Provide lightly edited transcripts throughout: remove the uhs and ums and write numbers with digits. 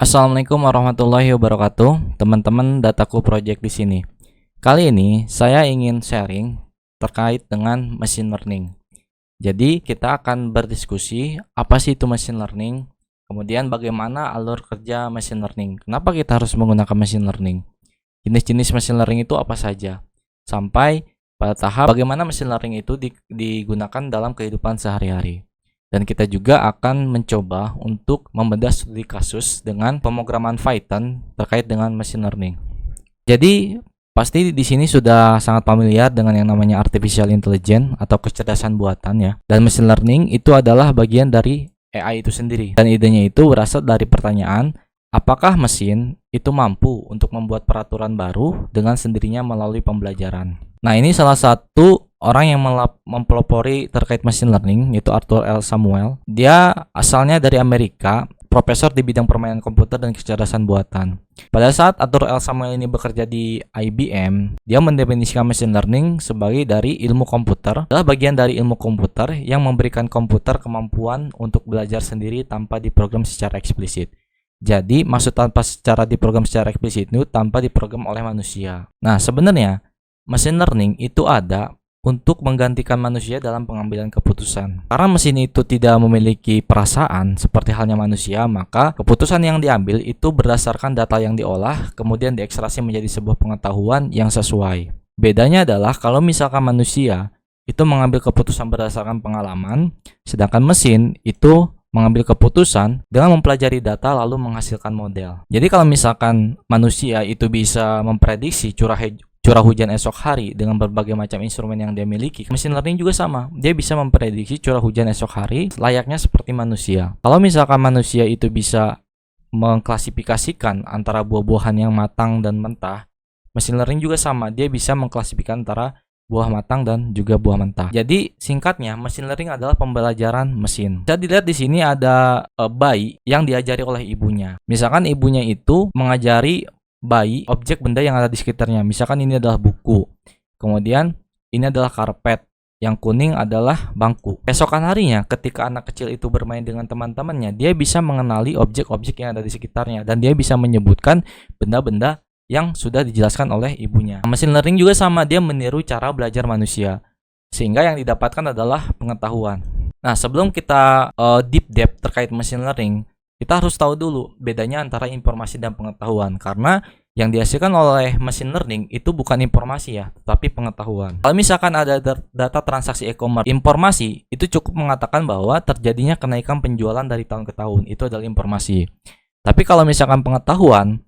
Assalamualaikum warahmatullahi wabarakatuh, teman-teman Dataku Project di sini. Kali ini saya ingin sharing terkait dengan machine learning. Jadi kita akan berdiskusi apa sih itu machine learning, kemudian bagaimana alur kerja machine learning. Kenapa kita harus menggunakan machine learning? Jenis-jenis machine learning itu apa saja? Sampai pada tahap bagaimana machine learning itu digunakan dalam kehidupan sehari-hari. Dan kita juga akan mencoba untuk membedah studi kasus dengan pemrograman Python terkait dengan machine learning. Jadi pasti di sini sudah sangat familiar dengan yang namanya artificial intelligence atau kecerdasan buatan ya. Dan machine learning itu adalah bagian dari AI itu sendiri. Dan idenya itu berasal dari pertanyaan, apakah mesin itu mampu untuk membuat peraturan baru dengan sendirinya melalui pembelajaran? Nah, ini salah satu orang yang mempelopori terkait machine learning, yaitu Arthur L. Samuel. Dia asalnya dari Amerika, profesor di bidang permainan komputer dan kecerdasan buatan. Pada saat Arthur L. Samuel ini bekerja di IBM, dia mendefinisikan machine learning sebagai dari ilmu komputer, adalah bagian dari ilmu komputer yang memberikan komputer kemampuan untuk belajar sendiri tanpa diprogram secara eksplisit. Jadi, maksud tanpa diprogram secara eksplisit itu tanpa diprogram oleh manusia. Nah, sebenarnya machine learning itu ada untuk menggantikan manusia dalam pengambilan keputusan. Karena mesin itu tidak memiliki perasaan seperti halnya manusia, maka keputusan yang diambil itu berdasarkan data yang diolah, kemudian diekstraksi menjadi sebuah pengetahuan yang sesuai. Bedanya adalah kalau misalkan manusia itu mengambil keputusan berdasarkan pengalaman, sedangkan mesin itu mengambil keputusan dengan mempelajari data lalu menghasilkan model. Jadi kalau misalkan manusia itu bisa memprediksi curah hujan esok hari dengan berbagai macam instrumen yang dia miliki, machine learning juga sama. Dia bisa memprediksi curah hujan esok hari layaknya seperti manusia. Kalau misalkan manusia itu bisa mengklasifikasikan antara buah-buahan yang matang dan mentah, machine learning juga sama. Dia bisa mengklasifikasikan antara buah matang dan juga buah mentah. Jadi singkatnya, machine learning adalah pembelajaran mesin. Bisa dilihat di sini ada bayi yang diajari oleh ibunya. Misalkan ibunya itu mengajari bayi objek benda yang ada di sekitarnya. Misalkan ini adalah buku. Kemudian ini adalah karpet. Yang kuning adalah bangku. Esokan harinya ketika anak kecil itu bermain dengan teman-temannya, dia bisa mengenali objek-objek yang ada di sekitarnya dan dia bisa menyebutkan benda-benda yang sudah dijelaskan oleh ibunya. Machine learning juga sama, dia meniru cara belajar manusia, sehingga yang didapatkan adalah pengetahuan. Nah, sebelum kita deep dive terkait machine learning, kita harus tahu dulu bedanya antara informasi dan pengetahuan, karena yang dihasilkan oleh machine learning itu bukan informasi ya, tetapi pengetahuan. Kalau misalkan ada data transaksi e-commerce, informasi itu cukup mengatakan bahwa terjadinya kenaikan penjualan dari tahun ke tahun, itu adalah informasi. Tapi kalau misalkan pengetahuan,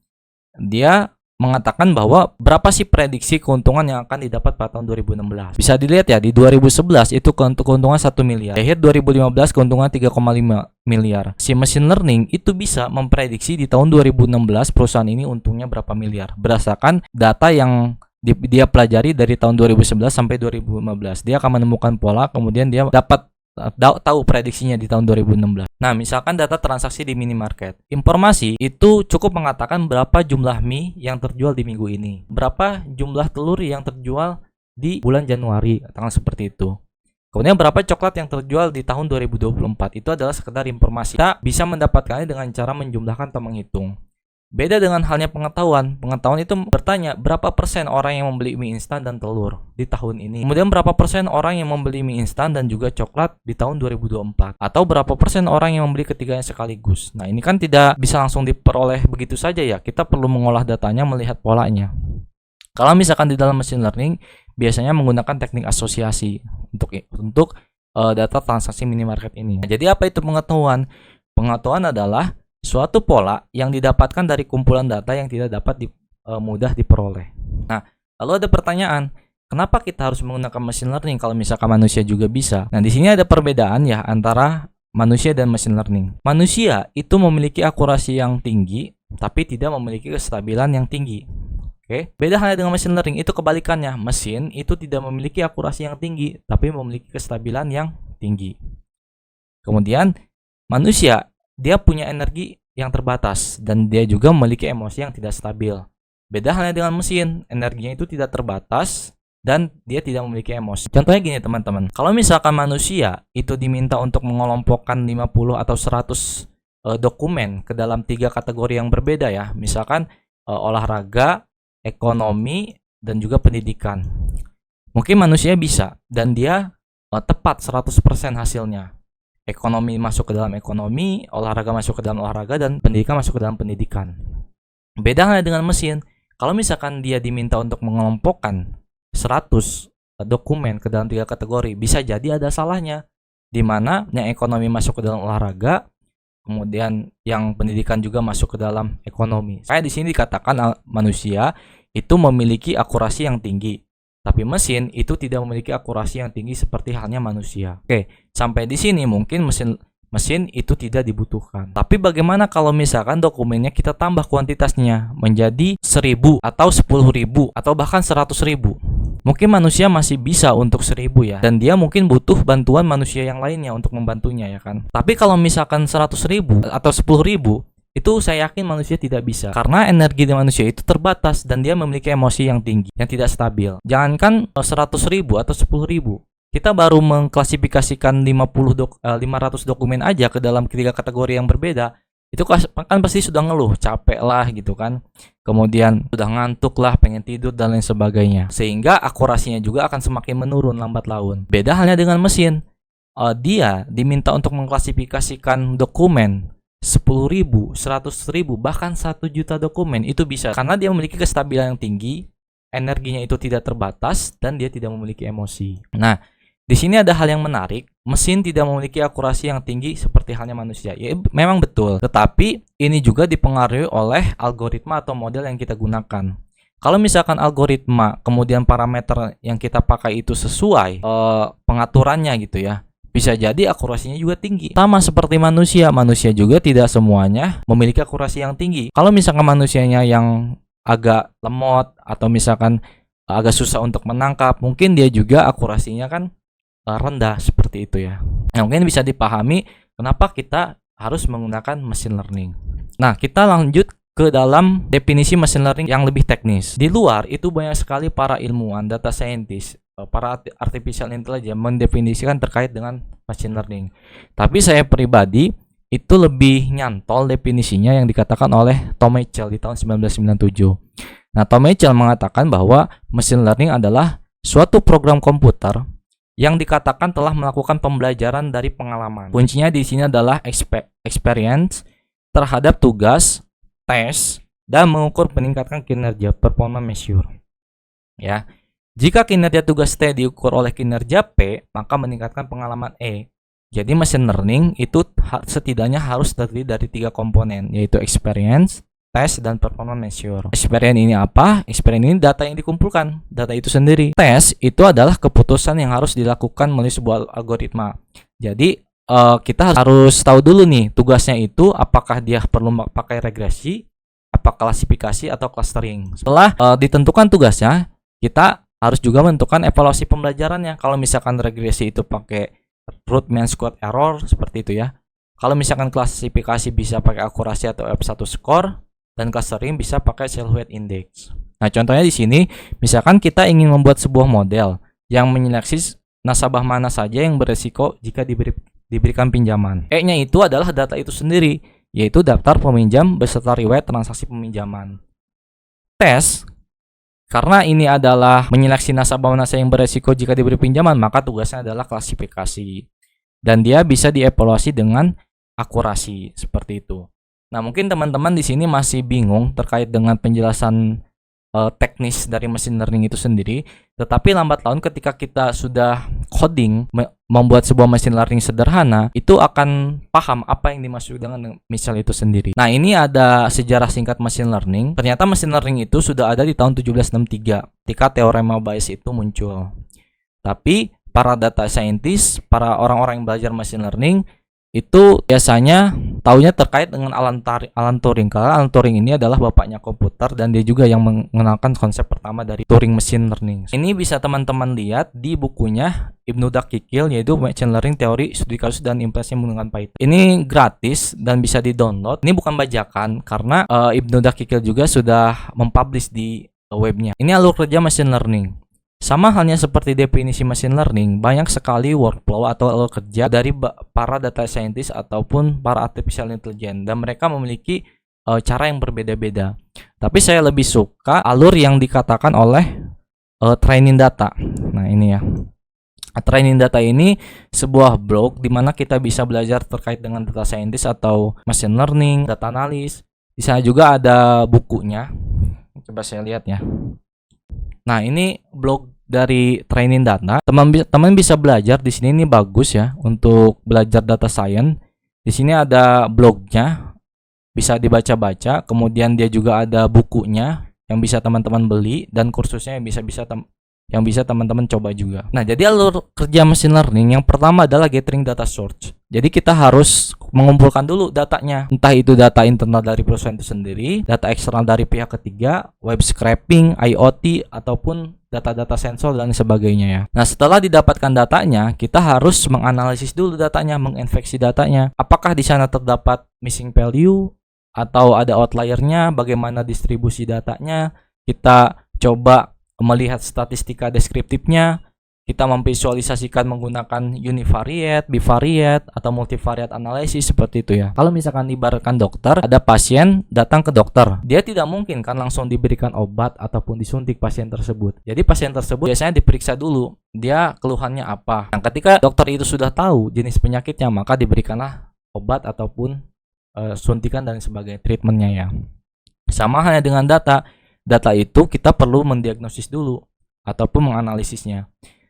dia mengatakan bahwa berapa sih prediksi keuntungan yang akan didapat pada tahun 2016. Bisa dilihat ya, di 2011 itu keuntungan 1 miliar. Di akhir 2015 keuntungan 3,5 miliar. Si machine learning itu bisa memprediksi di tahun 2016 perusahaan ini untungnya berapa miliar berdasarkan data yang dia pelajari dari tahun 2011 sampai 2015. Dia akan menemukan pola, kemudian dia dapat tahu prediksinya di tahun 2016. Nah, misalkan data transaksi di minimarket. Informasi itu cukup mengatakan berapa jumlah mie yang terjual di minggu ini. Berapa jumlah telur yang terjual di bulan Januari, tanggal seperti itu. Kemudian berapa coklat yang terjual di tahun 2024. Itu adalah sekedar informasi. Kita bisa mendapatkannya dengan cara menjumlahkan atau menghitung. Beda dengan halnya pengetahuan. Pengetahuan itu bertanya berapa persen orang yang membeli mie instan dan telur di tahun ini. Kemudian berapa persen orang yang membeli mie instan dan juga coklat di tahun 2024. Atau berapa persen orang yang membeli ketiganya sekaligus. Nah, ini kan tidak bisa langsung diperoleh begitu saja ya. Kita perlu mengolah datanya, melihat polanya. Kalau misalkan di dalam machine learning, biasanya menggunakan teknik asosiasi untuk data transaksi minimarket ini. Nah, jadi apa itu pengetahuan? Pengetahuan adalah suatu pola yang didapatkan dari kumpulan data yang tidak dapat mudah diperoleh. Nah, lalu ada pertanyaan, kenapa kita harus menggunakan machine learning kalau misalkan manusia juga bisa? Nah, di sini ada perbedaan ya antara manusia dan machine learning. Manusia itu memiliki akurasi yang tinggi, tapi tidak memiliki kestabilan yang tinggi. Oke, beda halnya dengan machine learning, itu kebalikannya. Mesin itu tidak memiliki akurasi yang tinggi, tapi memiliki kestabilan yang tinggi. Kemudian, manusia dia punya energi yang terbatas dan dia juga memiliki emosi yang tidak stabil. Beda halnya dengan mesin, energinya itu tidak terbatas dan dia tidak memiliki emosi. Contohnya gini teman-teman, kalau misalkan manusia itu diminta untuk mengelompokkan 50 atau 100 dokumen ke dalam 3 kategori yang berbeda ya. Misalkan olahraga, ekonomi, dan juga pendidikan. Mungkin manusia bisa dan dia tepat 100% hasilnya. Ekonomi masuk ke dalam ekonomi, olahraga masuk ke dalam olahraga, dan pendidikan masuk ke dalam pendidikan. Beda halnya dengan mesin. Kalau misalkan dia diminta untuk mengelompokkan 100 dokumen ke dalam 3 kategori, bisa jadi ada salahnya. Di mana yang ekonomi masuk ke dalam olahraga, kemudian yang pendidikan juga masuk ke dalam ekonomi. Kayak di sini dikatakan manusia itu memiliki akurasi yang tinggi, tapi mesin itu tidak memiliki akurasi yang tinggi seperti halnya manusia. Oke, sampai di sini mungkin mesin itu tidak dibutuhkan. Tapi bagaimana kalau misalkan dokumennya kita tambah kuantitasnya menjadi 1000 atau 10.000 atau bahkan 100.000? Mungkin manusia masih bisa untuk 1000 ya, dan dia mungkin butuh bantuan manusia yang lainnya untuk membantunya ya kan. Tapi kalau misalkan 100.000 atau 10.000, itu saya yakin manusia tidak bisa, karena energi di manusia itu terbatas dan dia memiliki emosi yang tinggi, yang tidak stabil. Jangankan 100.000 atau 10.000, kita baru mengklasifikasikan 500 dokumen aja ke dalam 3 kategori yang berbeda, itu kan pasti sudah ngeluh, capek lah gitu kan, kemudian sudah ngantuk lah, pengen tidur dan lain sebagainya, sehingga akurasinya juga akan semakin menurun lambat laun. Beda halnya dengan mesin, dia diminta untuk mengklasifikasikan dokumen 10.000, 100.000, bahkan 1 juta dokumen itu bisa, karena dia memiliki kestabilan yang tinggi, energinya itu tidak terbatas, dan dia tidak memiliki emosi. Nah, di sini ada hal yang menarik, mesin tidak memiliki akurasi yang tinggi seperti halnya manusia. Ya, memang betul, tetapi ini juga dipengaruhi oleh algoritma atau model yang kita gunakan. Kalau misalkan algoritma, kemudian parameter yang kita pakai itu sesuai pengaturannya gitu ya, bisa jadi akurasinya juga tinggi. Sama seperti manusia juga tidak semuanya memiliki akurasi yang tinggi. Kalau misalkan manusianya yang agak lemot atau misalkan agak susah untuk menangkap, mungkin dia juga akurasinya kan rendah seperti itu ya. Nah, mungkin bisa dipahami kenapa kita harus menggunakan machine learning. Nah, kita lanjut ke dalam definisi machine learning yang lebih teknis. Di luar itu banyak sekali para ilmuwan, data scientist, para artificial intelligence mendefinisikan terkait dengan machine learning. Tapi saya pribadi itu lebih nyantol definisinya yang dikatakan oleh Tom Mitchell di tahun 1997. Nah, Tom Mitchell mengatakan bahwa machine learning adalah suatu program komputer yang dikatakan telah melakukan pembelajaran dari pengalaman. Kuncinya di sini adalah experience terhadap tugas, tes, dan mengukur peningkatan kinerja, performance measure. Ya. Jika kinerja tugas T diukur oleh kinerja P, maka meningkatkan pengalaman E. Jadi machine learning itu setidaknya harus terdiri dari 3 komponen, yaitu experience, tes, dan performance measure. Experience ini apa? Experience ini data yang dikumpulkan, data itu sendiri. Tes itu adalah keputusan yang harus dilakukan melalui sebuah algoritma. Jadi kita harus tahu dulu nih tugasnya itu apakah dia perlu pakai regresi, apa klasifikasi atau clustering. Setelah ditentukan tugasnya, kita harus juga menentukan evaluasi pembelajarannya. Kalau misalkan regresi itu pakai root mean squared error seperti itu ya. Kalau misalkan klasifikasi bisa pakai akurasi atau F1 score, dan clustering bisa pakai cell weight index. Nah, contohnya di sini, misalkan kita ingin membuat sebuah model yang menyeleksi nasabah mana saja yang beresiko jika diberikan pinjaman. E-nya itu adalah data itu sendiri, yaitu daftar peminjam beserta riwayat transaksi peminjaman. Tes, karena ini adalah menyeleksi nasabah mana saja yang beresiko jika diberi pinjaman, maka tugasnya adalah klasifikasi. Dan dia bisa dievaluasi dengan akurasi seperti itu. Nah, mungkin teman-teman di sini masih bingung terkait dengan penjelasan teknis dari machine learning itu sendiri, tetapi lambat laun ketika kita sudah coding, membuat sebuah machine learning sederhana, itu akan paham apa yang dimaksud dengan misal itu sendiri. Nah, ini ada sejarah singkat machine learning. Ternyata machine learning itu sudah ada di tahun 1763 ketika teorema Bayes itu muncul. Tapi para data scientist, para orang-orang yang belajar machine learning itu biasanya taunya terkait dengan Alan Turing. Karena Alan Turing ini adalah bapaknya komputer dan dia juga yang mengenalkan konsep pertama dari Turing machine learning. Ini bisa teman-teman lihat di bukunya Ibnu Daqiqil, yaitu Machine Learning Teori Studi Kasus dan Implementasi Menggunakan Python. Ini gratis dan bisa di-download. Ini bukan bajakan karena Ibnu Daqiqil juga sudah mempublish di webnya. Ini alur kerja machine learning. Sama halnya seperti definisi machine learning, banyak sekali workflow atau alur kerja dari para data scientist ataupun para artificial intelligence, dan mereka memiliki cara yang berbeda-beda. Tapi saya lebih suka alur yang dikatakan oleh training data. Nah, ini ya. Training data ini sebuah blog di mana kita bisa belajar terkait dengan data scientist atau machine learning, data analis. Di sana juga ada bukunya. Coba saya lihat ya. Nah, ini blog dari training data. Teman bisa belajar di sini, ini bagus ya untuk belajar data science. Di sini ada blognya, bisa dibaca-baca. Kemudian dia juga ada bukunya yang bisa teman-teman beli, dan kursusnya yang bisa teman-teman coba juga. Nah, jadi alur kerja machine learning yang pertama adalah gathering data source. Jadi kita harus mengumpulkan dulu datanya. Entah itu data internal dari perusahaan itu sendiri, data eksternal dari pihak ketiga, web scraping, IoT, ataupun data-data sensor dan sebagainya ya. Nah, setelah didapatkan datanya, kita harus menganalisis dulu datanya, menginfeksi datanya. Apakah di sana terdapat missing value atau ada outliernya, bagaimana distribusi datanya. Kita coba melihat statistika deskriptifnya, kita memvisualisasikan menggunakan univariate, bivariate, atau multivariate analisis seperti itu ya. Kalau misalkan ibaratkan dokter, ada pasien datang ke dokter, dia tidak mungkin kan langsung diberikan obat ataupun disuntik pasien tersebut. Jadi pasien tersebut biasanya diperiksa dulu, dia keluhannya apa. Nah, ketika dokter itu sudah tahu jenis penyakitnya, maka diberikanlah obat ataupun suntikan dan sebagainya, treatmentnya ya. Sama halnya dengan data itu kita perlu mendiagnosis dulu ataupun menganalisisnya.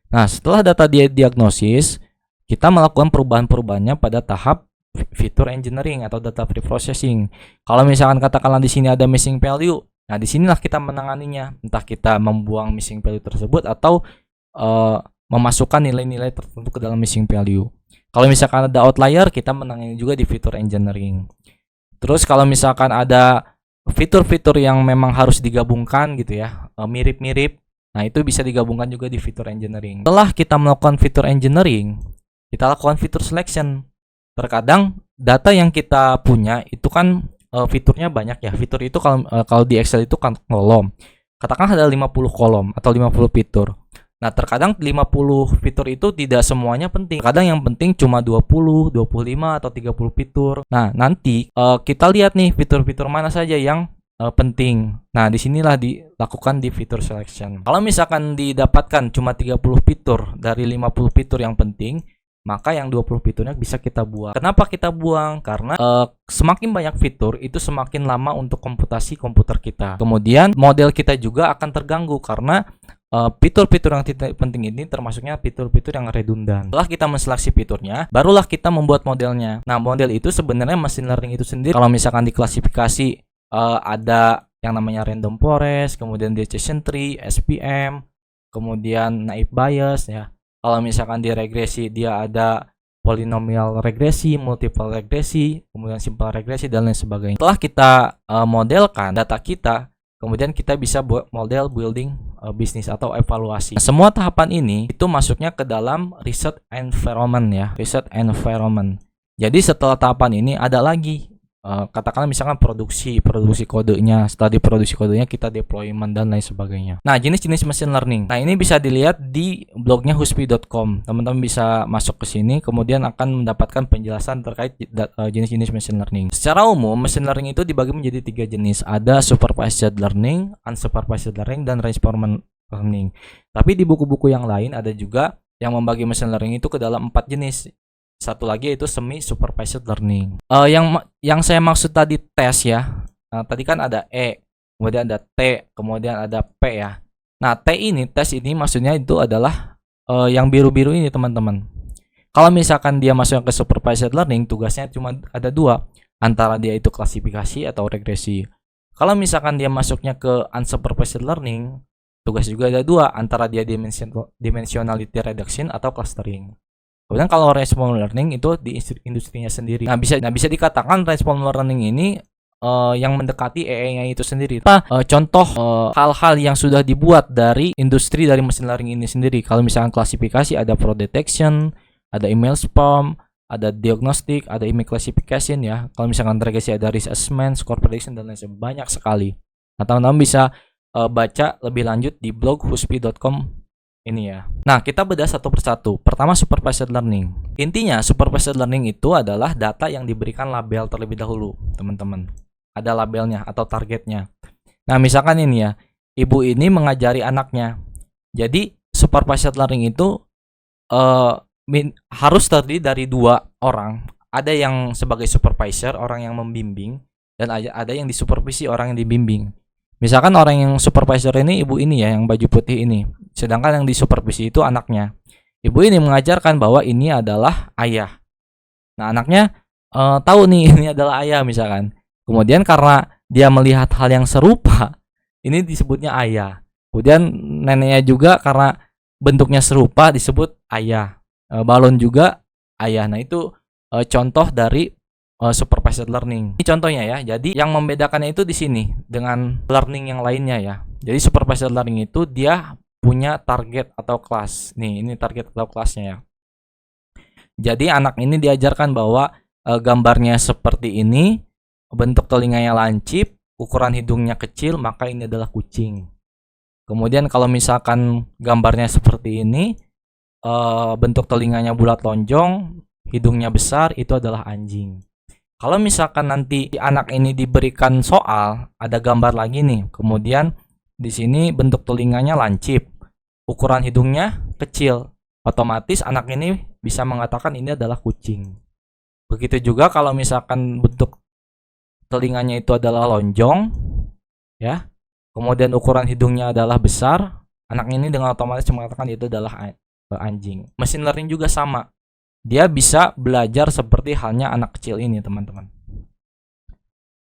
Nah, setelah data dia diagnosis, kita melakukan perubahan-perubahannya pada tahap feature engineering atau data preprocessing. Kalau misalkan katakanlah di sini ada missing value, nah disinilah kita menanganinya. Entah kita membuang missing value tersebut atau memasukkan nilai-nilai tertentu ke dalam missing value. Kalau misalkan ada outlier, kita menangani juga di feature engineering. Terus kalau misalkan ada fitur-fitur yang memang harus digabungkan gitu ya, mirip-mirip, nah itu bisa digabungkan juga di fitur engineering. Setelah kita melakukan fitur engineering, kita lakukan fitur selection. Terkadang data yang kita punya itu kan fiturnya banyak ya. Fitur itu kalau di Excel itu kan kolom. Katakan ada 50 kolom atau 50 fitur. Nah, terkadang 50 fitur itu tidak semuanya penting. Kadang yang penting cuma 20, 25 atau 30 fitur. Nah, nanti kita lihat nih fitur-fitur mana saja yang penting. Nah, disinilah dilakukan di fitur selection. Kalau misalkan didapatkan cuma 30 fitur dari 50 fitur yang penting, maka yang 20 fiturnya bisa kita buang. Kenapa kita buang? Karena semakin banyak fitur itu semakin lama untuk komputasi komputer kita. Kemudian model kita juga akan terganggu karena fitur-fitur yang tidak penting ini termasuknya fitur-fitur yang redundan. Setelah kita menseleksi fiturnya, barulah kita membuat modelnya. Nah, model itu sebenarnya machine learning itu sendiri. Kalau misalkan diklasifikasi ada yang namanya random forest, kemudian decision tree, SPM, kemudian naive bayes ya. Kalau misalkan di regresi dia ada polinomial regresi, multiple regresi, kemudian simple regresi dan lain sebagainya. Setelah kita modelkan data kita, kemudian kita bisa buat model building bisnis atau evaluasi. Nah, semua tahapan ini itu masuknya ke dalam research environment ya, research environment. Jadi setelah tahapan ini ada lagi katakanlah misalkan produksi kodenya. Setelah diproduksi kodenya kita deployment dan lain sebagainya. Nah, jenis-jenis machine learning. Nah, ini bisa dilihat di blognya huspi.com. Teman-teman bisa masuk ke sini kemudian akan mendapatkan penjelasan terkait jenis-jenis machine learning. Secara umum machine learning itu dibagi menjadi 3 jenis. Ada supervised learning, unsupervised learning, dan reinforcement learning. Tapi di buku-buku yang lain ada juga yang membagi machine learning itu ke dalam 4 jenis. Satu lagi yaitu semi supervised learning. Yang saya maksud tadi tes ya. Tadi kan ada E, kemudian ada T, kemudian ada P ya. Nah, tes ini maksudnya itu adalah yang biru-biru ini teman-teman. Kalau misalkan dia masuk ke supervised learning, tugasnya cuma ada 2, antara dia itu klasifikasi atau regresi. Kalau misalkan dia masuknya ke unsupervised learning, tugas juga ada 2, antara dia dimensionality reduction atau clustering. Kemudian kalau reinforcement learning itu di industrinya sendiri. Nah, bisa dikatakan reinforcement learning ini yang mendekati EE-nya itu sendiri. Contoh hal-hal yang sudah dibuat dari industri dari machine learning ini sendiri. Kalau misalkan klasifikasi ada fraud detection, ada email spam, ada diagnostic, ada email classification ya. Kalau misalkan regresi ada risk assessment, score prediction dan lain sebagainya, banyak sekali. Nah, teman-teman bisa baca lebih lanjut di blog huspi.com Ini ya. Nah, kita bedah satu persatu. Pertama, supervised learning. Intinya, supervised learning itu adalah data yang diberikan label terlebih dahulu, teman-teman. Ada labelnya atau targetnya. Nah, misalkan ini ya, ibu ini mengajari anaknya. Jadi, supervised learning itu harus terdiri dari dua orang. Ada yang sebagai supervisor, orang yang membimbing, dan ada yang disupervisi, orang yang dibimbing. Misalkan orang yang supervisor ini ibu ini ya, yang baju putih ini. Sedangkan yang disupervisi itu anaknya. Ibu ini mengajarkan bahwa ini adalah ayah. Nah, anaknya tahu nih ini adalah ayah misalkan. Kemudian karena dia melihat hal yang serupa, ini disebutnya ayah. Kemudian neneknya juga karena bentuknya serupa disebut ayah. Balon juga ayah. Nah, itu contoh dari supervised learning. Ini contohnya ya. Jadi yang membedakannya itu di sini dengan learning yang lainnya ya. Jadi supervised learning itu dia punya target atau kelas. Nih, ini target atau kelasnya ya. Jadi anak ini diajarkan bahwa gambarnya seperti ini, bentuk telinganya lancip, ukuran hidungnya kecil, maka ini adalah kucing. Kemudian kalau misalkan gambarnya seperti ini, bentuk telinganya bulat lonjong, hidungnya besar, itu adalah anjing. Kalau misalkan nanti anak ini diberikan soal, ada gambar lagi nih. Kemudian di sini bentuk telinganya lancip, ukuran hidungnya kecil. Otomatis anak ini bisa mengatakan ini adalah kucing. Begitu juga kalau misalkan bentuk telinganya itu adalah lonjong, ya. Kemudian ukuran hidungnya adalah besar, anak ini dengan otomatis mengatakan itu adalah anjing. Machine learning juga sama. Dia bisa belajar seperti halnya anak kecil ini, teman-teman.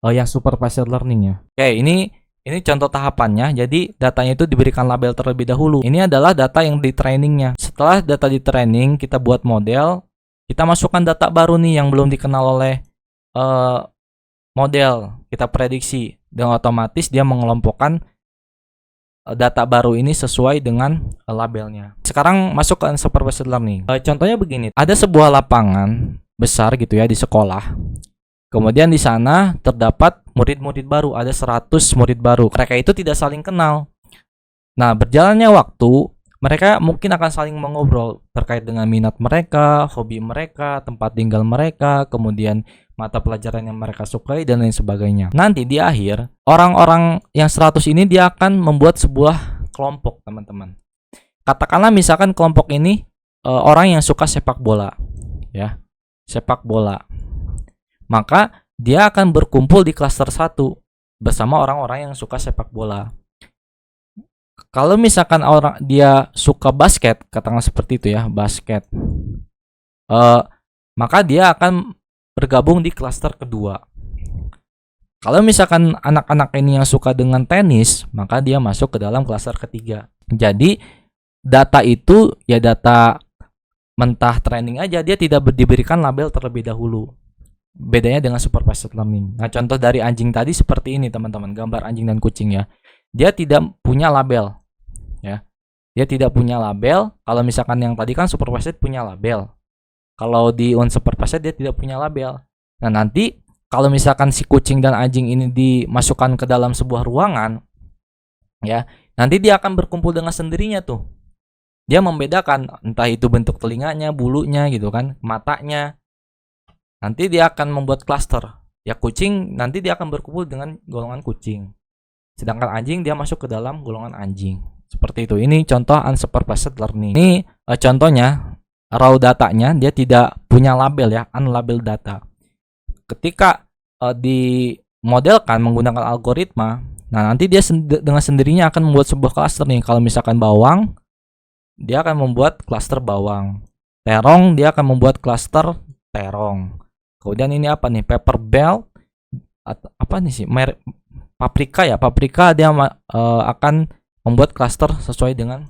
Yang supervised learning ya. Oke, ini contoh tahapannya. Jadi datanya itu diberikan label terlebih dahulu. Ini adalah data yang di trainingnya. Setelah data di training, kita buat model. Kita masukkan data baru nih yang belum dikenal oleh model. Kita prediksi. Dan otomatis dia mengelompokkan data baru ini sesuai dengan labelnya. Sekarang masuk ke unsupervised learning. Contohnya begini, ada sebuah lapangan besar gitu ya di sekolah. Kemudian di sana terdapat murid-murid baru, ada 100 murid baru. Mereka itu tidak saling kenal. Nah, berjalannya waktu, mereka mungkin akan saling mengobrol terkait dengan minat mereka, hobi mereka, tempat tinggal mereka, kemudian mata pelajaran yang mereka sukai dan lain sebagainya. Nanti di akhir, orang-orang yang 100 ini dia akan membuat sebuah kelompok, teman-teman. Katakanlah misalkan kelompok ini orang yang suka sepak bola, ya. Sepak bola. Maka dia akan berkumpul di klaster 1 bersama orang-orang yang suka sepak bola. Kalau misalkan orang dia suka basket, katakanlah seperti itu ya, basket. Maka dia akan bergabung di klaster kedua. Kalau misalkan anak-anak ini yang suka dengan tenis, maka dia masuk ke dalam klaster ketiga. Jadi data itu ya data mentah training aja, dia tidak diberikan label terlebih dahulu. Bedanya dengan supervised learning. Nah, contoh dari anjing tadi seperti ini, teman-teman, gambar anjing dan kucing ya. Dia tidak punya label, ya. Dia tidak punya label. Kalau misalkan yang tadi kan supervised punya label. Kalau di unsupervised dia tidak punya label. Nah, nanti kalau misalkan si kucing dan anjing ini dimasukkan ke dalam sebuah ruangan, ya, nanti dia akan berkumpul dengan sendirinya tuh. Dia membedakan entah itu bentuk telinganya, bulunya gitu kan, matanya. Nanti dia akan membuat klaster. Ya, kucing nanti dia akan berkumpul dengan golongan kucing. Sedangkan anjing dia masuk ke dalam golongan anjing. Seperti itu. Ini contoh unsupervised learning. Ini contohnya raw datanya, dia tidak punya label ya, unlabeled data. Ketika dimodelkan menggunakan algoritma, nah nanti dia dengan sendirinya akan membuat sebuah klaster nih. Kalau misalkan bawang, dia akan membuat klaster bawang. Terong, dia akan membuat klaster terong. Kemudian ini apa nih? Pepper bell, apa nih sih? Paprika ya, paprika dia akan membuat klaster sesuai dengan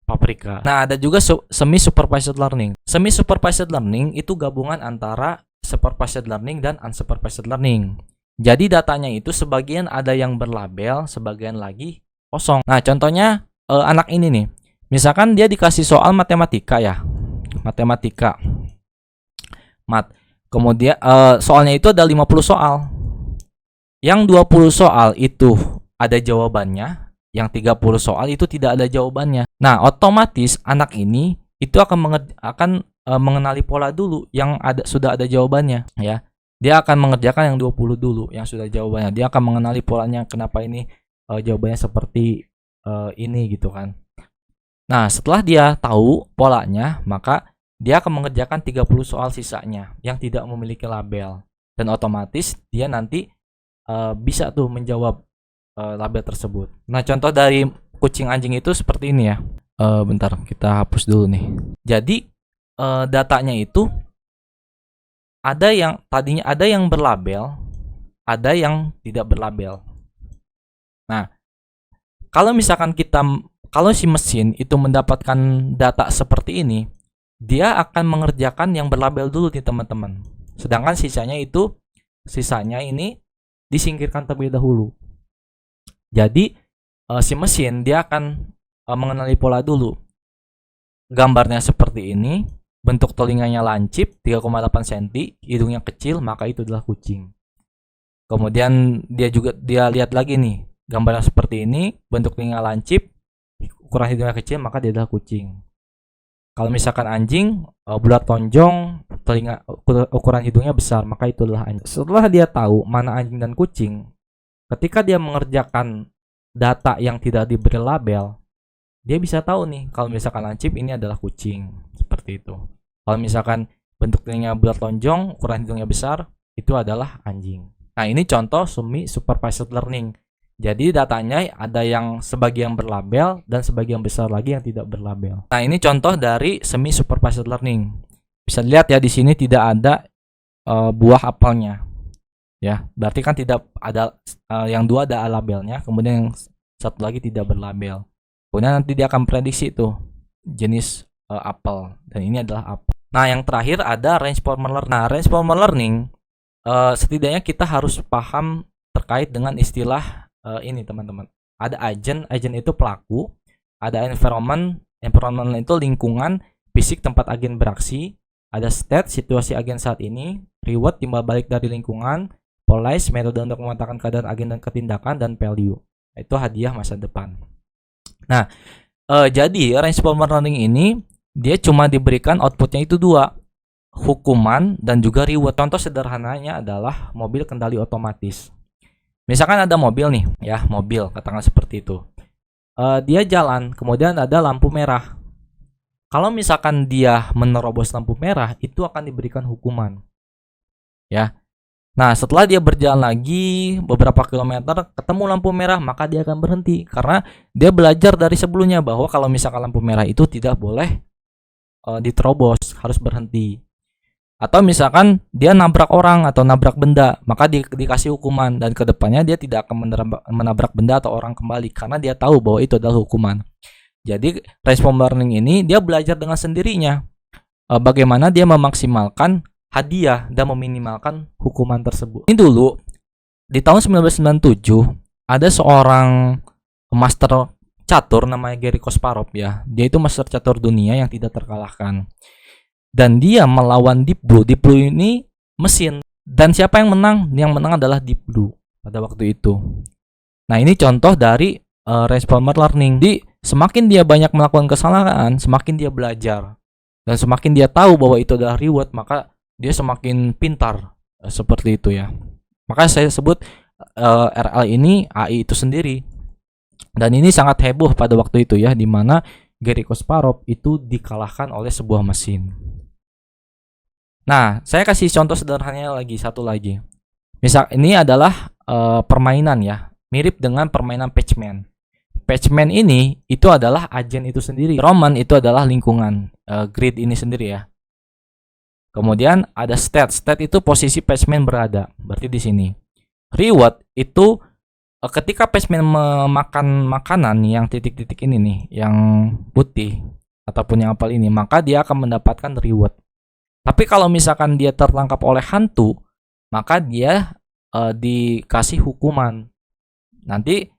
paprika. Nah, ada juga semi supervised learning. Semi supervised learning itu gabungan antara supervised learning dan unsupervised learning. Jadi datanya itu sebagian ada yang berlabel, sebagian lagi kosong. Nah, contohnya anak ini nih. Misalkan dia dikasih soal matematika ya. Matematika. Kemudian soalnya itu ada 50 soal. Yang 20 soal itu ada jawabannya, yang 30 soal itu tidak ada jawabannya. Nah, otomatis anak ini itu akan mengenali pola dulu yang sudah ada jawabannya ya. Dia akan mengerjakan yang 20 dulu yang sudah jawabannya. Dia akan mengenali polanya, kenapa ini jawabannya seperti ini gitu kan. Nah, setelah dia tahu polanya, maka dia akan mengerjakan 30 soal sisanya yang tidak memiliki label. Dan otomatis dia nanti bisa tuh menjawab label tersebut. Nah, contoh dari kucing anjing itu seperti ini ya. Bentar, kita hapus dulu nih. Jadi datanya itu tadinya ada yang berlabel, ada yang tidak berlabel. Nah, kalau si mesin itu mendapatkan data seperti ini, dia akan mengerjakan yang berlabel dulu nih teman-teman. Sedangkan sisanya ini disingkirkan terlebih dahulu. Jadi si mesin dia akan mengenali pola dulu. Gambarnya seperti ini, bentuk telinganya lancip 3,8 cm, hidungnya kecil, maka itu adalah kucing. Kemudian dia lihat lagi nih, gambarnya seperti ini, bentuk telinga lancip, ukuran hidungnya kecil, maka dia adalah kucing. Kalau misalkan anjing, bulat tonjong, ukuran hidungnya besar, maka itu adalah anjing. Setelah dia tahu mana anjing dan kucing, ketika dia mengerjakan data yang tidak diberi label, dia bisa tahu nih, kalau misalkan lancip ini adalah kucing, seperti itu. Kalau misalkan bentuk telinga bulat lonjong, ukuran hidungnya besar, itu adalah anjing. Nah, ini contoh semi supervised learning. Jadi datanya ada yang sebagian berlabel dan sebagian besar lagi yang tidak berlabel. Nah, ini contoh dari semi supervised learning. Bisa lihat ya, di sini tidak ada buah apelnya. Ya, berarti kan tidak ada yang dua ada labelnya, kemudian yang satu lagi tidak berlabel. Kemudian nanti dia akan prediksi tuh jenis apel, dan ini adalah apel. Nah, yang terakhir ada reinforcement learning. Nah, reinforcement learning setidaknya kita harus paham terkait dengan istilah ini teman-teman. Ada agent itu pelaku, ada environment itu lingkungan fisik tempat agen beraksi, ada state situasi agen saat ini, reward timbal balik dari lingkungan, policy metode untuk memetakan keadaan agen dan ketindakan, dan value itu hadiah masa depan. Nah, jadi reinforcement learning ini dia cuma diberikan outputnya itu dua, hukuman dan juga reward. Contoh sederhananya adalah mobil kendali otomatis. Misalkan ada mobil nih, ya mobil, katakan seperti itu. Dia jalan, kemudian ada lampu merah. Kalau misalkan dia menerobos lampu merah, itu akan diberikan hukuman. Ya. Nah, setelah dia berjalan lagi beberapa kilometer, ketemu lampu merah, maka dia akan berhenti. Karena dia belajar dari sebelumnya bahwa kalau misalkan lampu merah itu tidak boleh diterobos, harus berhenti. Atau misalkan dia nabrak orang atau nabrak benda, maka dikasih hukuman, dan kedepannya dia tidak akan menabrak benda atau orang kembali karena dia tahu bahwa itu adalah hukuman. Jadi reinforcement learning ini dia belajar dengan sendirinya bagaimana dia memaksimalkan hadiah dan meminimalkan hukuman tersebut. Ini dulu di tahun 1997 ada seorang master catur namanya Garry Kasparov ya. Dia itu master catur dunia yang tidak terkalahkan. Dan dia melawan Deep Blue. Deep Blue ini mesin. Dan siapa yang menang? Yang menang adalah Deep Blue pada waktu itu. Nah, ini contoh dari reinforcement learning. Semakin dia banyak melakukan kesalahan, semakin dia belajar. Dan semakin dia tahu bahwa itu adalah reward, maka dia semakin pintar. Seperti itu ya. Maka saya sebut RL ini AI itu sendiri. Dan ini sangat heboh pada waktu itu ya, di mana Garry Kasparov itu dikalahkan oleh sebuah mesin. Nah, saya kasih contoh sederhananya satu lagi. Misal ini adalah permainan ya, mirip dengan permainan Pac-Man. Pac-Man ini itu adalah agen itu sendiri. Roman itu adalah lingkungan, grid ini sendiri ya. Kemudian ada state. State itu posisi Pac-Man berada, berarti di sini. Reward itu ketika Pac-Man memakan makanan yang titik-titik ini nih, yang putih ataupun yang apel ini, maka dia akan mendapatkan reward. Tapi kalau misalkan dia tertangkap oleh hantu, maka dia dikasih hukuman. Nanti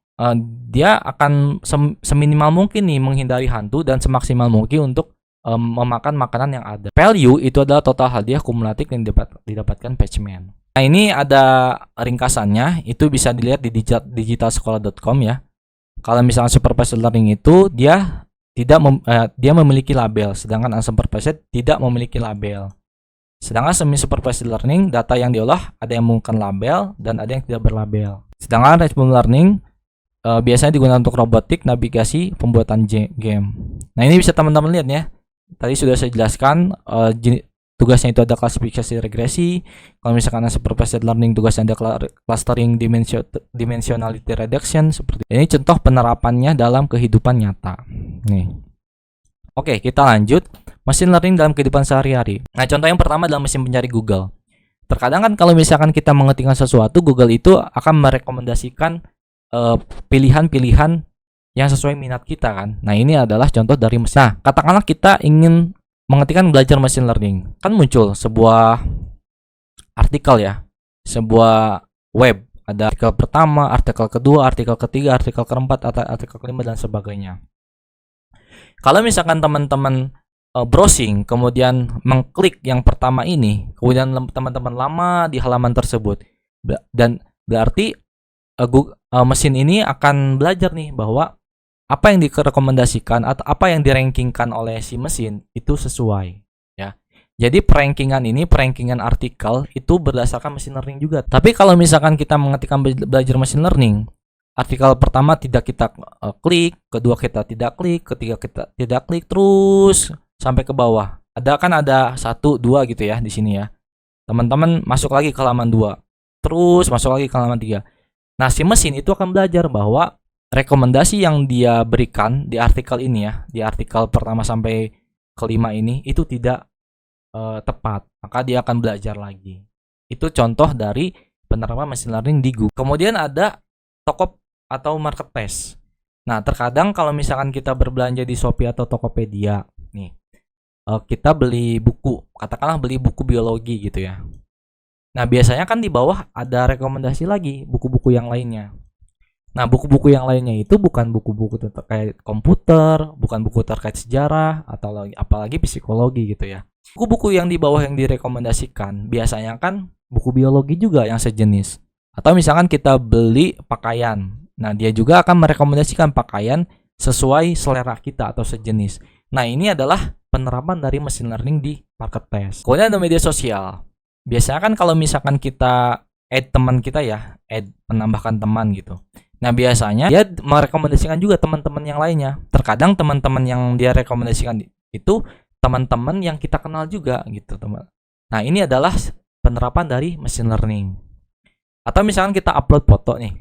dia akan seminimal mungkin nih menghindari hantu dan semaksimal mungkin untuk memakan makanan yang ada. Value itu adalah total hadiah kumulatif yang didapatkan Pac-Man. Nah, ini ada ringkasannya, itu bisa dilihat di digitalsekolah.com ya. Kalau misalkan supervised learning itu dia memiliki label, sedangkan unsupervised tidak memiliki label. Sedangkan semi supervised learning, data yang diolah ada yang menggunakan label dan ada yang tidak berlabel. Sedangkan reinforcement learning biasanya digunakan untuk robotik, navigasi, pembuatan game. Nah, ini bisa teman-teman lihat ya. Tadi sudah saya jelaskan tugasnya itu ada klasifikasi regresi. Kalau misalkan supervised learning tugasnya ada clustering dimensionality reduction seperti ini. Contoh penerapannya dalam kehidupan nyata. Nih. Oke, kita lanjut. Machine learning dalam kehidupan sehari-hari. Nah, contoh yang pertama adalah mesin pencari Google. Terkadang kan kalau misalkan kita mengetikkan sesuatu, Google itu akan merekomendasikan pilihan-pilihan yang sesuai minat kita kan. Nah, ini adalah contoh dari mesin. Nah, katakanlah kita ingin mengetikkan belajar machine learning. Kan muncul sebuah artikel ya. Sebuah web. Ada artikel pertama, artikel kedua, artikel ketiga, artikel keempat, artikel kelima, dan sebagainya. Kalau misalkan teman-teman browsing, kemudian mengklik yang pertama ini, kemudian teman-teman lama di halaman tersebut, dan berarti mesin ini akan belajar nih bahwa apa yang direkomendasikan atau apa yang dirankingkan oleh si mesin itu sesuai ya. Jadi perankingan artikel itu berdasarkan machine learning juga. Tapi kalau misalkan kita mengetikkan belajar machine learning, artikel pertama tidak kita klik, kedua kita tidak klik, ketiga kita tidak klik, terus sampai ke bawah. Ada 1, 2 gitu ya di sini ya. Teman-teman masuk lagi ke halaman 2. Terus masuk lagi ke halaman 3. Nah, si mesin itu akan belajar bahwa rekomendasi yang dia berikan di artikel ini ya, di artikel pertama sampai kelima ini itu tidak tepat. Maka dia akan belajar lagi. Itu contoh dari penerapan machine learning di Google. Kemudian ada toko atau marketplace. Nah, terkadang kalau misalkan kita berbelanja di Shopee atau Tokopedia, nih, kita beli buku, katakanlah beli buku biologi gitu ya. Nah, biasanya kan di bawah ada rekomendasi lagi buku-buku yang lainnya. Nah, buku-buku yang lainnya itu bukan buku-buku terkait komputer, bukan buku terkait sejarah, atau apalagi psikologi gitu ya. Buku-buku yang di bawah yang direkomendasikan biasanya kan buku biologi juga yang sejenis. Atau misalkan kita beli pakaian. Nah, dia juga akan merekomendasikan pakaian sesuai selera kita atau sejenis. Nah, ini adalah penerapan dari machine learning di marketplace. Kemudian ada media sosial. Biasanya kan kalau misalkan kita add teman kita ya, menambahkan teman gitu. Nah, biasanya dia merekomendasikan juga teman-teman yang lainnya. Terkadang teman-teman yang dia rekomendasikan itu teman-teman yang kita kenal juga gitu, teman. Nah, ini adalah penerapan dari machine learning. Atau misalkan kita upload foto nih.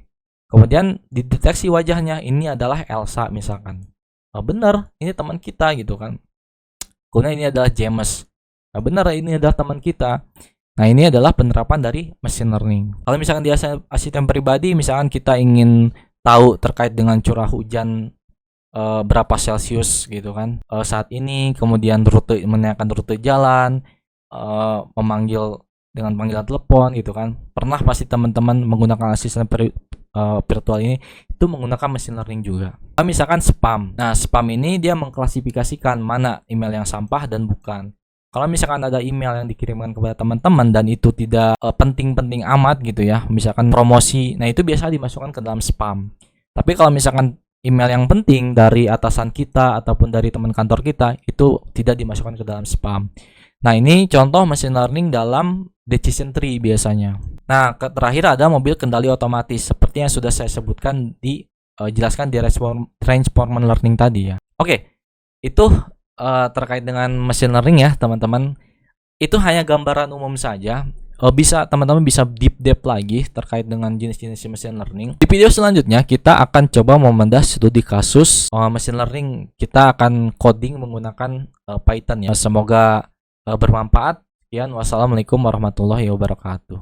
Kemudian dideteksi wajahnya, ini adalah Elsa misalkan. Oh, benar, ini teman kita gitu kan. Kemudian ini adalah James. Nah, benar, ini adalah teman kita. Nah, ini adalah penerapan dari machine learning. Kalau misalkan di asisten pribadi, misalkan kita ingin tahu terkait dengan curah hujan berapa Celcius gitu kan saat ini, kemudian menanyakan rute jalan, memanggil dengan panggilan telepon gitu kan. Pernah pasti teman-teman menggunakan asisten virtual ini itu menggunakan machine learning juga. Misalkan spam. Nah, spam ini dia mengklasifikasikan mana email yang sampah dan bukan. Kalau misalkan ada email yang dikirimkan kepada teman-teman dan itu tidak penting-penting amat gitu ya, misalkan promosi, nah itu biasa dimasukkan ke dalam spam. Tapi kalau misalkan email yang penting dari atasan kita ataupun dari teman kantor kita, itu tidak dimasukkan ke dalam spam. Nah, ini contoh machine learning dalam decision tree biasanya. Nah, terakhir ada mobil kendali otomatis seperti yang sudah saya sebutkan jelaskan di reinforcement learning tadi ya. Oke, itu terkait dengan machine learning ya teman-teman. Itu hanya gambaran umum saja. Teman-teman bisa deep lagi terkait dengan jenis-jenis machine learning. Di video selanjutnya kita akan coba membedah studi kasus machine learning. Kita akan coding menggunakan Python ya. Semoga bermanfaat. Sekian, wassalamualaikum warahmatullahi wabarakatuh.